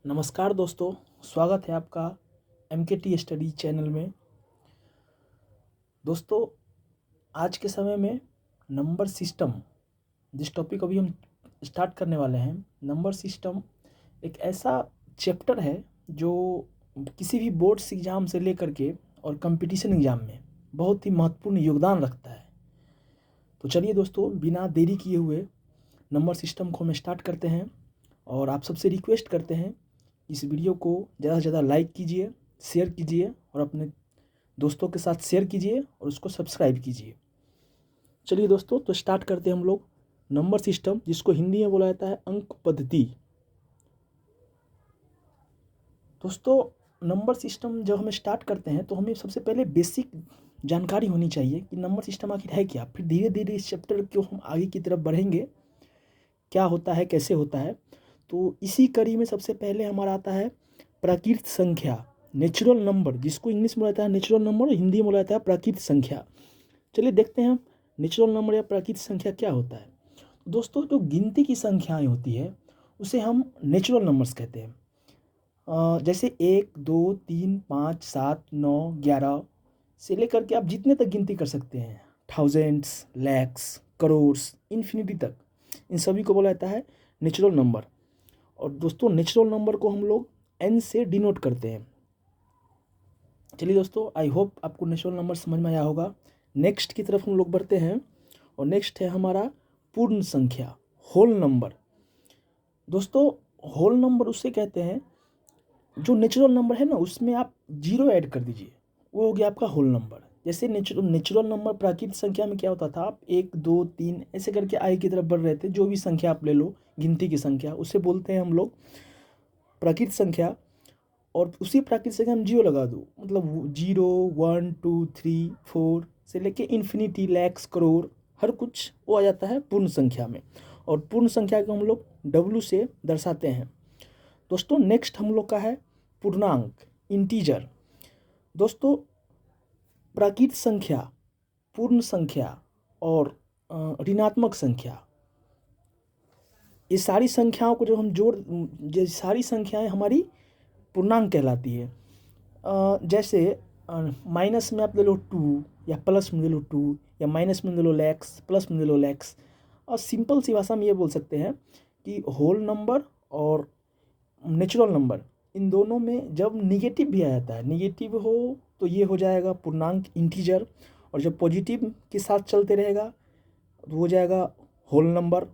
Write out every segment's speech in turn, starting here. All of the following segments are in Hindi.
नमस्कार दोस्तों, स्वागत है आपका MKT स्टडी चैनल में। दोस्तों, आज के समय में नंबर सिस्टम, जिस टॉपिक अभी हम स्टार्ट करने वाले हैं, नंबर सिस्टम एक ऐसा चैप्टर है जो किसी भी बोर्ड्स एग्ज़ाम से लेकर के और कंपटीशन एग्ज़ाम में बहुत ही महत्वपूर्ण योगदान रखता है। तो चलिए दोस्तों, बिना देरी किए हुए नंबर सिस्टम को हम स्टार्ट करते हैं और आप सबसे रिक्वेस्ट करते हैं इस वीडियो को ज़्यादा से ज़्यादा लाइक कीजिए, शेयर कीजिए और अपने दोस्तों के साथ शेयर कीजिए और उसको सब्सक्राइब कीजिए। चलिए दोस्तों, तो स्टार्ट करते हैं हम लोग नंबर सिस्टम, जिसको हिंदी में बोला जाता है अंक पद्धति। दोस्तों, नंबर सिस्टम जब हम स्टार्ट करते हैं तो हमें सबसे पहले बेसिक जानकारी होनी चाहिए कि नंबर सिस्टम आखिर है क्या। फिर धीरे धीरे इस चैप्टर को हम आगे की तरफ बढ़ेंगे, क्या होता है, कैसे होता है। तो इसी कड़ी में सबसे पहले हमारा आता है प्राकृत संख्या, नेचुरल नंबर, जिसको इंग्लिश में बोला जाता है नेचुरल नंबर और हिंदी में बोला जाता है प्राकृत संख्या। चलिए देखते हैं हम नेचुरल नंबर या प्राकृत संख्या क्या होता है। दोस्तों, जो गिनती की संख्याएं होती है उसे हम नेचुरल नंबर्स कहते हैं। जैसे 1, 2, 3, 5, 7, 9, 11 से लेकर के आप जितने तक गिनती कर सकते हैं, थाउजेंड्स, लैक्स, करोड़्स, इन्फिनिटी तक, इन सभी को बोला जाता है नेचुरल नंबर। और दोस्तों, नेचुरल नंबर को हम लोग n से डिनोट करते हैं। चलिए दोस्तों, आई होप आपको नेचुरल नंबर समझ में आया होगा। नेक्स्ट की तरफ हम लोग बढ़ते हैं और नेक्स्ट है हमारा पूर्ण संख्या, होल नंबर। दोस्तों, होल नंबर उसे कहते हैं जो नेचुरल नंबर है ना, उसमें आप जीरो ऐड कर दीजिए, वो हो गया आपका होल नंबर। जैसे नेचुरल नंबर प्राकृतिक संख्या में क्या होता था, आप 1, 2, 3 ऐसे करके आगे की तरफ बढ़ रहे थे। जो भी संख्या आप ले लो, गिनती की संख्या, उसे बोलते हैं हम लोग प्राकृतिक संख्या। और उसी प्राकृतिक संख्या हम जीरो लगा दो, मतलब 0, 1, 2, 3, 4 से लेके इन्फिनिटी, लैक्स, करोड़, हर कुछ वो आ जाता है पूर्ण संख्या में। और पूर्ण संख्या को हम लोग W से दर्शाते हैं। दोस्तों, नेक्स्ट हम लोग का है पूर्णांक, इंटीजर। दोस्तों, प्राकृतिक संख्या, पूर्ण संख्या और ऋणात्मक संख्या, ये सारी संख्याओं को जब हम ये सारी संख्याएं हमारी पूर्णांक कहलाती है। जैसे माइनस में आप ले लो 2, या प्लस में ले लो 2, या माइनस में ले लो लैक्स, प्लस में ले लो लैक्स। और सिंपल सी भाषा में ये बोल सकते हैं कि होल नंबर और नेचुरल नंबर, इन दोनों में जब निगेटिव भी आ जाता है, निगेटिव हो तो ये हो जाएगा पूर्णांक, इंटीजर। और जब पॉजिटिव के साथ चलते रहेगा तो हो जाएगा होल नंबर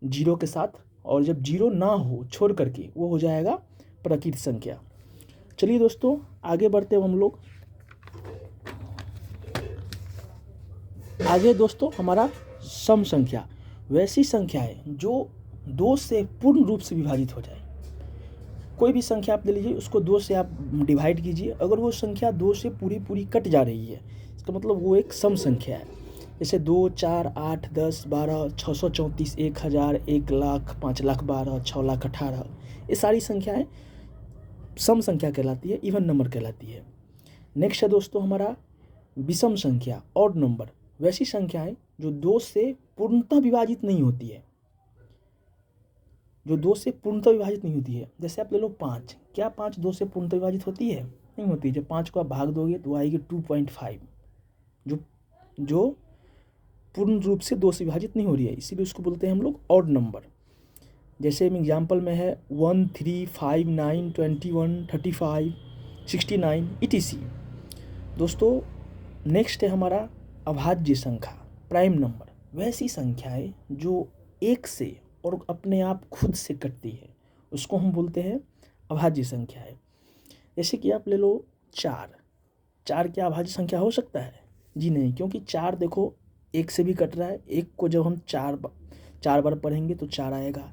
जीरो के साथ। और जब जीरो ना हो छोड़ करके, वो हो जाएगा प्राकृतिक संख्या। चलिए दोस्तों, आगे बढ़ते हैं हम लोग। आगे दोस्तों, हमारा सम संख्या, वैसी संख्या है जो 2 से पूर्ण रूप से विभाजित हो जाए। कोई भी संख्या आप ले लीजिए, उसको 2 से आप डिवाइड कीजिए, अगर वो संख्या 2 से पूरी कट जा रही है, इसका मतलब वो एक सम संख्या है। जैसे 2, 4, 8, 10, 12, 634, 1000, 1,00,000, 5,12,000, 6,18,000, ये सारी संख्याएं सम संख्या कहलाती है, इवन नंबर कहलाती है। नेक्स्ट है दोस्तों हमारा विषम संख्या, ऑड नंबर, वैसी संख्याएं जो 2 से पूर्णतः विभाजित नहीं होती है, जो 2 से पूर्णतः विभाजित नहीं होती है। जैसे आप ले लो 5, क्या 5 2 से पूर्णतः विभाजित होती है? नहीं होती। जब 5 को आप भाग दोगे तो आएगी 2.5, जो पूर्ण रूप से 2 से विभाजित नहीं हो रही है, इसीलिए उसको बोलते हैं हम लोग ऑड नंबर। जैसे एग्जाम्पल में है 1, 3, 5, 9, 21, 35, 69 etc। दोस्तों, नेक्स्ट है हमारा अभाज्य संख्या, प्राइम नंबर, वैसी संख्याएं जो 1 से और अपने आप खुद से कटती है, उसको हम बोलते हैं अभाज्य संख्याएं। जैसे कि आप ले लो 4, क्या अभाज्य संख्या हो सकता है? जी नहीं, क्योंकि 4 देखो 1 से भी कट रहा है। 1 को जब हम 4 बार पढ़ेंगे तो 4 आएगा।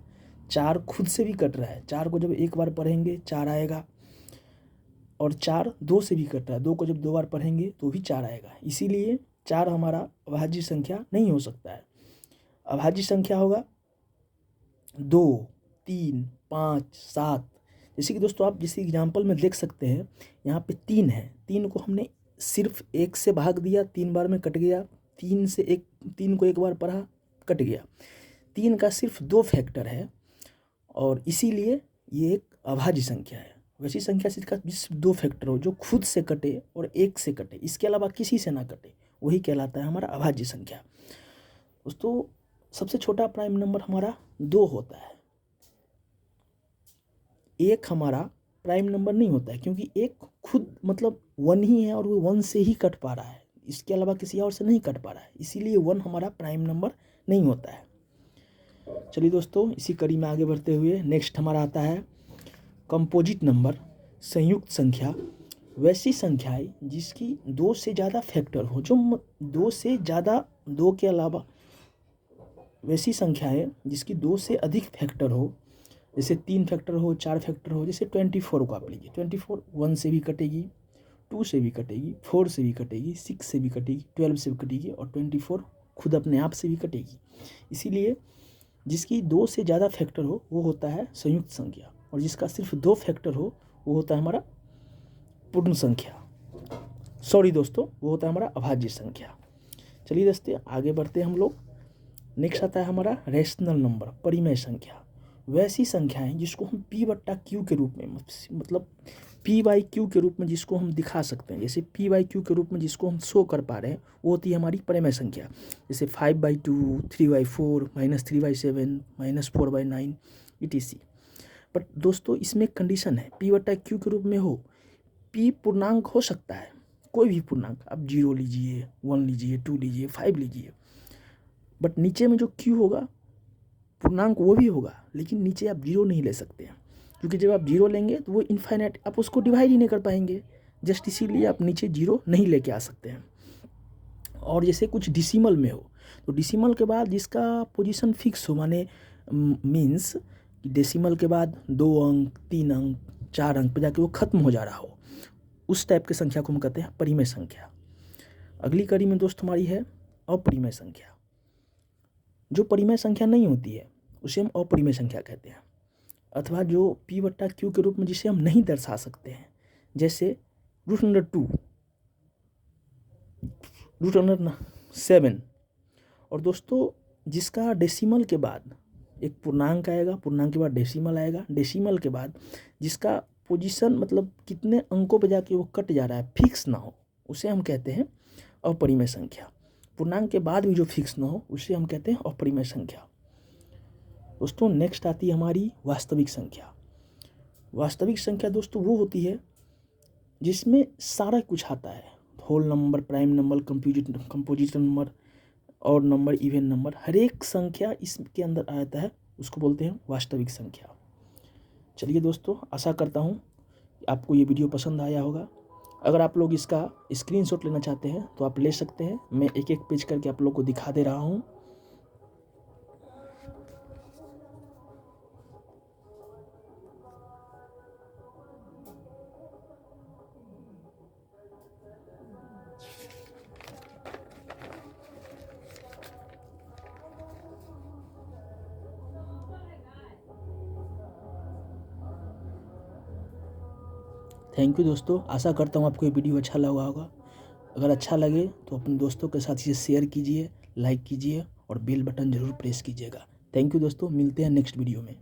4 खुद से भी कट रहा है, 4 को जब 1 बार पढ़ेंगे 4 आएगा। और 4 2 से भी कट रहा है, 2 को जब 2 बार पढ़ेंगे तो भी 4 आएगा। इसीलिए 4 हमारा अभाज्य संख्या नहीं हो सकता है। अभाज्य संख्या होगा 2, 3, 5, 7। जैसे कि दोस्तों, आप जिस एग्जाम्पल में देख सकते हैं, यहाँ पे 3 है, 3 को हमने सिर्फ 1 से भाग दिया, 3 बार में कट गया। 3 को 1 बार पढ़ा, कट गया। 3 का सिर्फ 2 फैक्टर है और इसीलिए ये एक अभाज्य संख्या है। वैसी संख्या से जिस दो फैक्टर हो जो खुद से कटे और एक से कटे, इसके अलावा किसी से ना कटे, वही कहलाता है हमारा अभाज्य संख्या। दोस्तों सबसे छोटा प्राइम नंबर हमारा 2 होता है। एक हमारा प्राइम नंबर नहीं होता है, क्योंकि एक खुद मतलब 1 ही है और वो 1 से ही कट पा रहा है, इसके अलावा किसी और से नहीं कट पा रहा है, इसीलिए 1 हमारा प्राइम नंबर नहीं होता है। चलिए दोस्तों, इसी कड़ी में आगे बढ़ते हुए नेक्स्ट हमारा आता है कंपोजिट नंबर, संयुक्त संख्या। वैसी संख्याएं जिसकी 2 से ज़्यादा फैक्टर हो, जो 2 से ज़्यादा, 2 के अलावा वैसी संख्याएं जिसकी 2 से अधिक फैक्टर हो, जैसे 3 फैक्टर हो, 4 फैक्टर हो। जैसे 24 को आप लीजिए, 24 1 से भी कटेगी, 2 से भी कटेगी, 4 से भी कटेगी, 6 से भी कटेगी, 12 से भी कटेगी और 24 खुद अपने आप से भी कटेगी। इसीलिए जिसकी 2 से ज़्यादा फैक्टर हो वो होता है संयुक्त संख्या, और जिसका सिर्फ 2 फैक्टर हो वो होता है हमारा पूर्ण संख्या। सॉरी दोस्तों, वो होता है हमारा अभाज्य संख्या। चलिए दोस्तों आगे बढ़ते हैं हम लोग। नेक्स्ट आता है हमारा रेशनल नंबर, परिमेय संख्या। वैसी संख्याएं जिसको हम P/Q के रूप में, मतलब P/Q के रूप में जिसको हम दिखा सकते हैं, जैसे P/Q के रूप में जिसको हम शो कर पा रहे हैं, वो होती है हमारी परिमेय संख्या। जैसे 5/2, 3/4, -3/7, -4/9 etc। बट दोस्तों इसमें कंडीशन है, P/Q के रूप में हो, P पूर्णांक हो सकता है, कोई भी पूर्णांक, आप 0 लीजिए, 1 लीजिए, 2 लीजिए, 5 लीजिए, बट नीचे में जो Q होगा पूर्णांक वो भी होगा, लेकिन नीचे आप 0 नहीं ले सकते हैं, क्योंकि जब आप 0 लेंगे तो वो इनफाइनाइट, आप उसको डिवाइड ही नहीं कर पाएंगे। जस्ट इसीलिए आप नीचे 0 नहीं लेके आ सकते हैं। और जैसे कुछ डिसिमल में हो, तो डिसिमल के बाद जिसका पोजीशन फिक्स हो, माने मीन्स डेसिमल के बाद 2 अंक, 3 अंक, 4 अंक पे जाके वो खत्म हो जा रहा हो, उस टाइप की संख्या को हम कहते हैं परिमेय संख्या। अगली कड़ी में दोस्त हमारी है अपरिमेय संख्या। जो परिमेय संख्या नहीं होती है उसे हम अपरिमेय संख्या कहते हैं, अथवा जो P/Q के रूप में जिसे हम नहीं दर्शा सकते हैं, जैसे √2, √7। और दोस्तों जिसका डेसिमल के बाद एक पूर्णांक आएगा, पूर्णांक के बाद डेसिमल आएगा, डेसिमल के बाद जिसका पोजीशन मतलब कितने अंकों पे जाके वो कट जा रहा है, फिक्स ना हो, उसे हम कहते हैं अपरिमेय संख्या। पूर्णांक के बाद भी जो फिक्स ना हो उसे हम कहते हैं अपरिमेय संख्या। दोस्तों नेक्स्ट आती है हमारी वास्तविक संख्या। वास्तविक संख्या दोस्तों वो होती है जिसमें सारा कुछ आता है, whole number, prime number, composite number और नंबर, इवन नंबर, हर एक संख्या इसके अंदर आता है, उसको बोलते हैं वास्तविक संख्या। चलिए दोस्तों, आशा करता हूँ आपको ये वीडियो पसंद आया होगा। अगर आप लोग इसका स्क्रीनशॉट लेना चाहते हैं तो आप ले सकते हैं, मैं एक एक पेज करके आप लोग को दिखा दे रहा हूँ। थैंक यू दोस्तों, आशा करता हूँ आपको ये वीडियो अच्छा लगा होगा। अगर अच्छा लगे तो अपने दोस्तों के साथ इसे शेयर कीजिए, लाइक कीजिए और बेल बटन ज़रूर प्रेस कीजिएगा। थैंक यू दोस्तों, मिलते हैं नेक्स्ट वीडियो में।